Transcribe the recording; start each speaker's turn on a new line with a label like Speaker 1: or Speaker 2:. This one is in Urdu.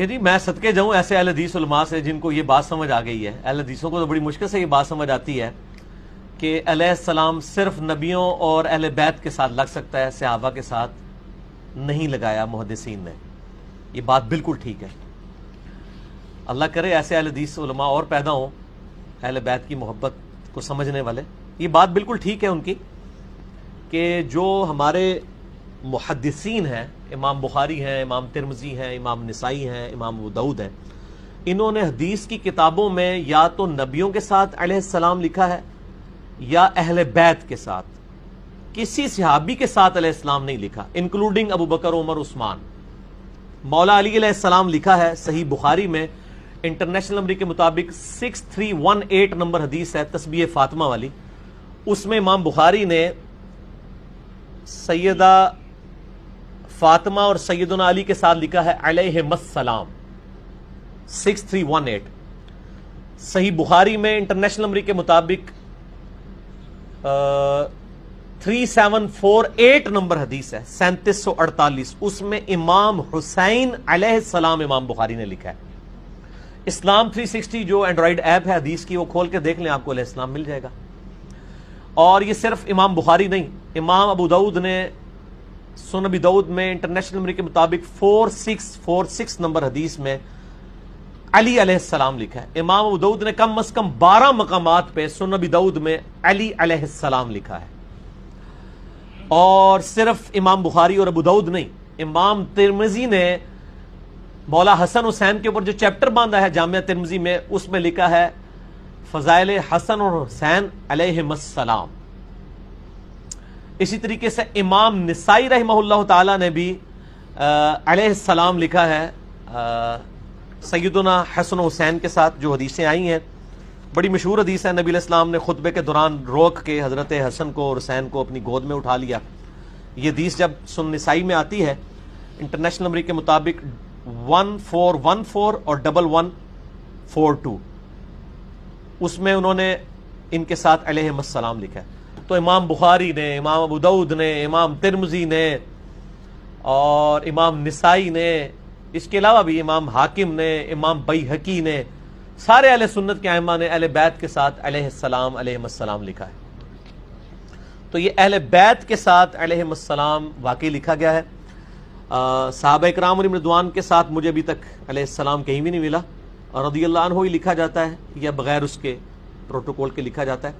Speaker 1: جی میں صدقے جاؤں ایسے اہل حدیث علماء سے جن کو یہ بات سمجھ آ گئی ہے. اہل حدیثوں کو تو بڑی مشکل سے یہ بات سمجھ آتی ہے کہ علیہ السلام صرف نبیوں اور اہل بیت کے ساتھ لگ سکتا ہے, صحابہ کے ساتھ نہیں لگایا محدثین نے. یہ بات بالکل ٹھیک ہے. اللہ کرے ایسے اہل حدیث علماء اور پیدا ہوں اہل بیت کی محبت کو سمجھنے والے. یہ بات بالکل ٹھیک ہے ان کی کہ جو ہمارے محدثین ہیں, امام بخاری ہیں, امام ترمذی ہیں, امام نسائی ہیں, امام ابو داؤد ہیں, انہوں نے حدیث کی کتابوں میں یا تو نبیوں کے ساتھ علیہ السلام لکھا ہے یا اہل بیت کے ساتھ. کسی صحابی کے ساتھ علیہ السلام نہیں لکھا, انکلوڈنگ ابو بکر, عمر, عثمان. مولا علی علیہ السلام لکھا ہے صحیح بخاری میں, انٹرنیشنل نمبر کے مطابق 6318 نمبر حدیث ہے تسبیح فاطمہ والی. اس میں امام بخاری نے سیدہ فاطمہ اور سیدنا علی کے ساتھ لکھا ہے علیہم السلام 6318. صحیح بخاری میں انٹرنیشنل نمبر کے مطابق 3748 نمبر حدیث ہے 3748. اس میں امام حسین علیہ السلام امام بخاری نے لکھا ہے. اسلام 360 جو اینڈرائیڈ ایپ ہے حدیث کی, وہ کھول کے دیکھ لیں, آپ کو علیہ السلام مل جائے گا. اور یہ صرف امام بخاری نہیں, امام ابو داؤد نے سنن ابی داؤد میں انٹرنیشنل نمبر کے مطابق 4646 نمبر حدیث میں علی علیہ السلام لکھا ہے. امام ابو داؤد نے کم از کم 12 مقامات پہ سنن ابی داؤد میں علی علیہ السلام لکھا ہے. اور صرف امام بخاری اور ابو داؤد نہیں, امام ترمذی نے مولا حسن حسین کے اوپر جو چیپٹر باندھا ہے جامعہ ترمذی میں, اس میں لکھا ہے فضائل حسن اور حسین علیہم السلام. اسی طریقے سے امام نسائی رحمہ اللہ تعالی نے بھی علیہ السلام لکھا ہے سیدنا حسن و حسین کے ساتھ. جو حدیثیں آئی ہیں بڑی مشہور حدیث ہے, نبی علیہ السلام نے خطبے کے دوران روک کے حضرت حسن کو اور حسین کو اپنی گود میں اٹھا لیا. یہ حدیث جب سنن نسائی میں آتی ہے انٹرنیشنل نمبر کے مطابق 1414 اور 1142, اس میں انہوں نے ان کے ساتھ علیہم السلام لکھا ہے. تو امام بخاری نے, امام ابو داؤد نے, امام ترمذی نے اور امام نسائی نے, اس کے علاوہ بھی امام حاکم نے, امام بیہقی نے, سارے اہل سنت کے ائمہ نے اہل بیت کے ساتھ علیہ السلام علیہم السلام لکھا ہے. تو یہ اہل بیت کے ساتھ علیہم السلام واقعی لکھا گیا ہے. صحابہ اکرام علیہم رضوان کے ساتھ مجھے ابھی تک علیہ السلام کہیں بھی نہیں ملا, اور رضی اللہ عنہ ہی لکھا جاتا ہے یا بغیر اس کے پروٹوکول کے لکھا جاتا ہے.